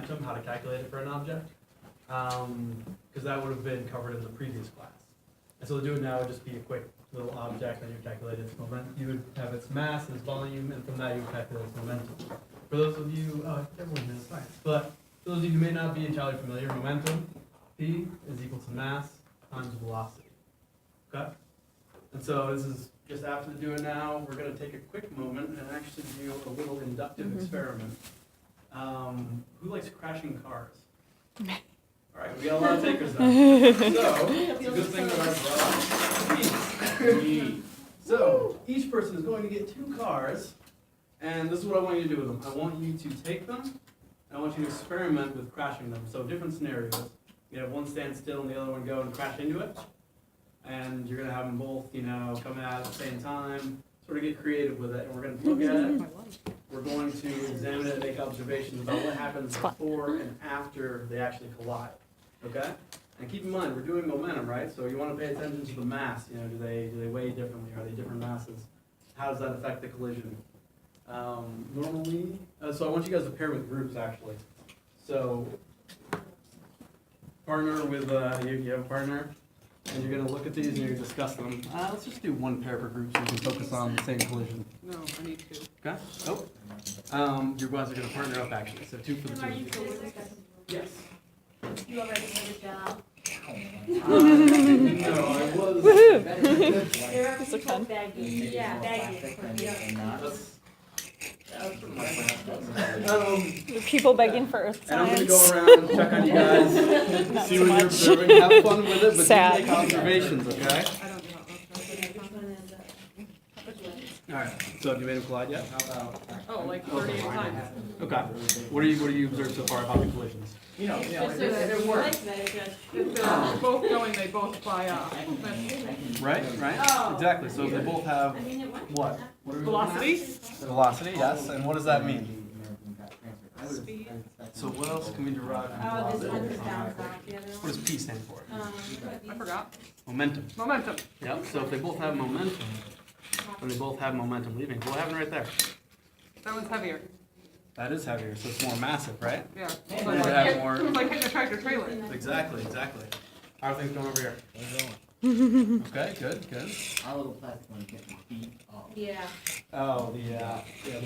momentum, how to calculate it for an object, because that would have been covered in the previous class. And so to do it now would just be a quick little object, and you calculate its momentum. You would have its mass, its volume, and from that you would calculate its momentum. For those of you, everyone knows science, but for those of you who may not be entirely familiar, momentum, P is equal to mass times velocity. Okay? And so this is just after to do it now, we're going to take a quick moment and actually do a little inductive experiment. Who likes crashing cars? All right, we got a lot of takers now. So, it's a good thing that I brought me. So, each person is going to get 2 cars, and this is what I want you to do with them. I want you to take them, and I want you to experiment with crashing them. So, different scenarios. You have one stand still and the other one go and crash into it. And you're going to have them both, come out at the same time, sort of get creative with it. And we're going to look at it. We're going to examine it and make observations about what happens before and after they actually collide. Okay? And keep in mind, we're doing momentum, right? So you want to pay attention to the mass. Do they weigh differently? Are they different masses? How does that affect the collision? Normally, so I want you guys to pair with groups, actually. So, partner with, you have a partner? And you're going to look at these and you're going to discuss them. Let's just do 1 pair per group so we can focus on the same collision. No, I need 2. Okay? You guys are going to partner up, actually. So 2 for the 2. Are you still Yes. You already have a job? No, I was. There are This looks people fun. begging, yeah, begging. The people begging for earth And I'm going to science. go around and check on you guys, Not see so what you're much. observing, have fun with it, but Sad. do make observations, okay? I don't know. All right. So have you made them collide yet? Oh, like 38 times. Okay. What do you observed so far about the collisions? It works. If they're both going, they both fly off. Right. Exactly. So if they both have what? What are we looking at? Velocity? Velocity, yes. And what does that mean? Speed. So what else can we derive from Oh, this one velocity? is down back, the other What one. does P stand for? I forgot. Momentum. Momentum. Yep. So if they both have momentum, and they both have momentum leaving, what happened right there? That one's heavier. That is heavier, so it's more massive, right? Yeah. It's It like, would have more. it's like hitting a tractor trailer. Exactly. How are things going over here? Okay, good. Our little plastic one gets your feet off. Yeah. Oh, the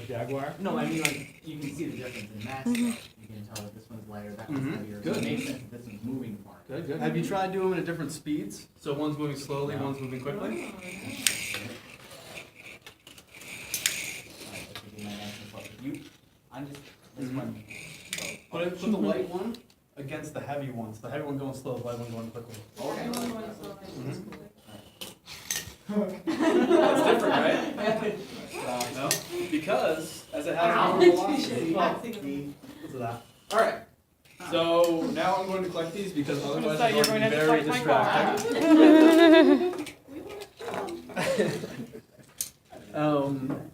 Jaguar. No, I mean, like, you can see the difference in mass. You can tell that this one's lighter, that one's Mhm. heavier. Good. It makes sense that this one's moving part. Good. Have you tried doing them at different speeds? So one's moving slowly, Yeah. one's moving quickly? Alright, let's do my action focus. I'm just, this Mhm. one. Put the light one against the heavy ones. The heavy one going slow, the light one going quickly. Okay. That's different, right? No? Because as it has more velocity. What's that? All right. So now I'm going to collect these because otherwise thought you were it's going to be going very to collect distracting.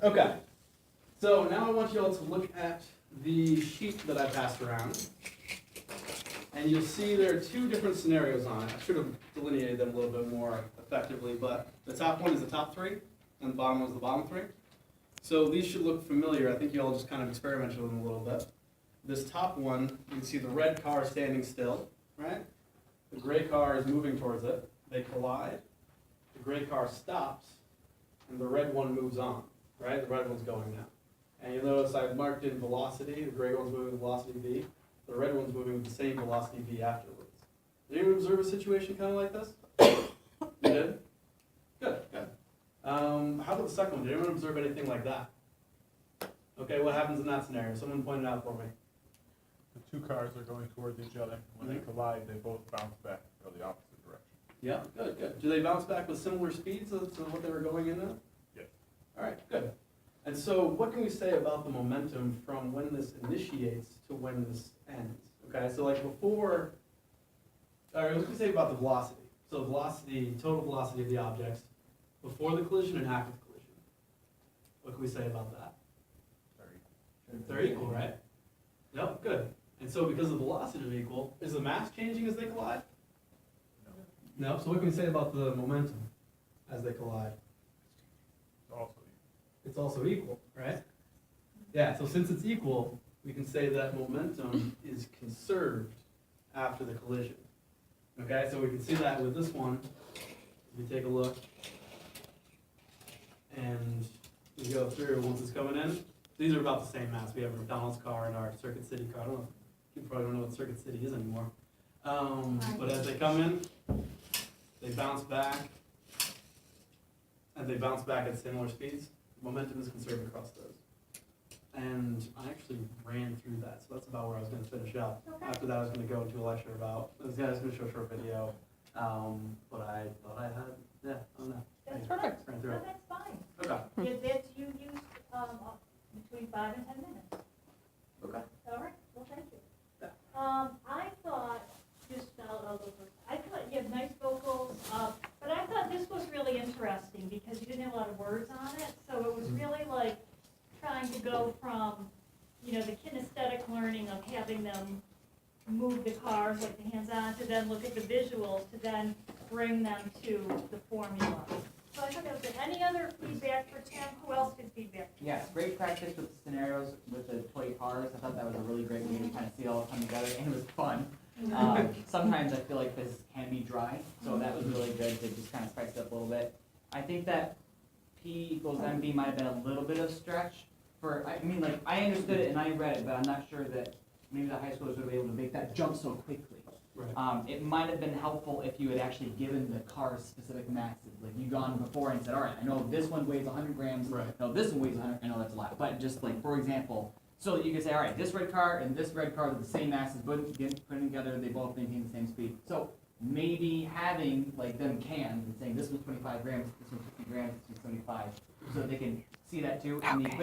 Okay. So now I want you all to look at the sheet that I passed around. And you'll see there are 2 different scenarios on it. I should have delineated them a little bit more effectively, but the top one is the top 3, and the bottom one is the bottom 3. So these should look familiar. I think you all just kind of experimented with them a little bit. This top one, you can see the red car standing still, right? The gray car is moving towards it. They collide. The gray car stops, and the red one moves on, right? The red one's going now. And you'll notice I've marked in velocity. The gray one's moving with velocity v. The red one's moving with the same velocity v afterwards. Did anyone observe a situation kind of like this? You did? Good. How about the second one? Did anyone observe anything like that? Okay, what happens in that scenario? Someone point it out for me. The 2 cars are going towards each other. When they collide, they both bounce back, go the opposite direction. Yeah, good. Do they bounce back with similar speeds to what they were going in at? Yes. All right, good. And so what can we say about the momentum from when this initiates to when this ends? Okay, so like before, all right, what can we say about the velocity? So the velocity, total velocity of the objects before the collision and after the collision. What can we say about that? They're equal, right? Yep, good. And so because the velocity is equal, is the mass changing as they collide? No. So what can we say about the momentum as they collide? It's also It's also equal, right? Yeah, so since it's equal, we can say that momentum is conserved after the collision. Okay, so we can see that with this one. If we take a look and we go through once it's coming in, these are about the same mass. We have a McDonald's car and our Circuit City car. I don't know, people probably don't know what Circuit City is anymore. But as they come in, they bounce back, and they bounce back at similar speeds. Momentum is conserved across those. And I actually ran through that, so that's about where I was gonna finish up. Okay. After that, I was gonna go into a lecture about, I was gonna show a short video, but I thought I had, yeah, I don't know. That's Perfect. Ran through No, it. that's fine. Okay, Yeah, that's, you used, between 5 and 10 minutes. okay. All right, well, thank you. Yeah. I thought, just, I'll go first. I thought you had nice vocals, but I thought this was really interesting because you didn't have a lot of words on it. So it was really like trying to go from, you know, the kinesthetic learning of having them move the cars, like the hands-on, to then look at the visuals, to then bring them to the formula. So I thought that was good. Any other feedback for Tim? Who else did feedback? Yeah, great practice with the scenarios with the toy cars. I thought that was a really great way to kind of see it all come together, and it was fun. Sometimes I feel like this can be dry, so that was really good to just kind of spice it up a little bit. I think that P equals MB might have been a little bit of stretch for, I mean, like, I understood it and I read it, but I'm not sure that maybe the high schoolers would be able to make that jump so quickly. Right. It might have been helpful if you had actually given the car's specific masses, like you gone before and said, all right, I know this one weighs 100 grams, Right. no, this one weighs 100, I know that's a lot, but just like, for example, so that you could say, all right, this red car and this red car are the same masses, but get put together, they both maintain the same speed. So maybe having like them cans and saying this one's 25 grams, this one's 50 grams, this one's 75, so they can see that too. And the equation